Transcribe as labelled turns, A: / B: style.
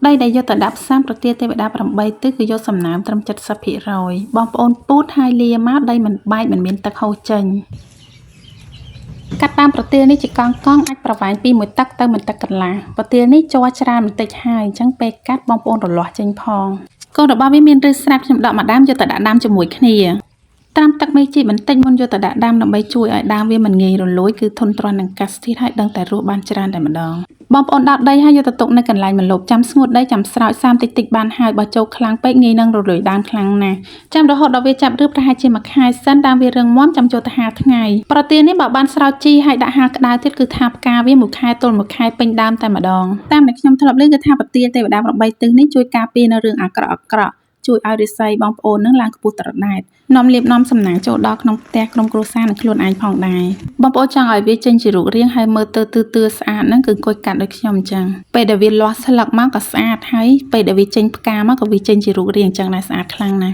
A: ដីដែលយកទៅដាក់ផ្សំប្រទាលទេវតា8ទិសគឺយកសំណើមត្រឹម 70% បងប្អូនពូតហើយលាមកដីមិនបែកមិនមានទឹកហូរចេញកាត់តាមប្រទាលនេះជាកង់អាចប្រវែងពី1តឹកទៅ1តឹកកន្លះប្រទាលនេះជ័រច្រើនបន្តិចហើយអញ្ចឹងពេលកាត់បងប្អូនរលាស់ចេញផងកូនរបស់វាមានឬស្រាប់ខ្ញុំដកមកដាំយកទៅដាក់ដាំជាមួយគ្នាត្រាំទឹកមេជីបន្តិចមុនយកទៅដាក់ដាំដើម្បីជួយឲ្យដើមវាមិនងាយរលួយគឺធន់ទ្រាំនឹងកាសធាតុហើយដឹងតែរស់បានច្រើនតែម្ដងបងប្អូនដោតដីហើយយកទៅទុកនៅកន្លែងម្លប់ចាំស្ងួតដីចាំស្រោចសាមតិចបានហើយបើចូលខ្លាំងពេកងាយនឹងរលួយដើមខ្លាំងណាស់ចាំរហូតដល់វាចាប់ឬប្រហែលជា1ខែសិនដើមវារឹងមាំចាំចូលទៅហាលថ្ងៃប្រទាលនេះបើបានស្រោចជីហើយដាក់ហាលក្តៅទៀតគឺថាផ្កាវា1ខែទល់1ខែពេញដើមតែម្ដងតាមដែលខ្ញុំធ្លាប់ឮគឺថាប្រទាលទេវតា8ទិសនេះជួយការពារនៅរឿងអាក្រក់ជួយឲ្យរិស័យបងប្អូននឹងឡើងខ្ពស់ត្រដែតនាំលៀបនាំសំណាងចូលដល់ក្នុងផ្ទះក្រុមគ្រួសារនិងខ្លួនឯងផងដែរបងប្អូនចង់ឲ្យវាចេញជារូបរាងហើយមើលទៅទឿស្អាតហ្នឹងគឺអង្គុយកាត់ដូចខ្ញុំអញ្ចឹងពេលដែលវាលាស់ស្លឹកមកក៏ស្អាតហើយពេលដែលវាចេញផ្កាមកក៏វាចេញជារូបរាងអញ្ចឹងដែរស្អាតខ្លាំងណាស់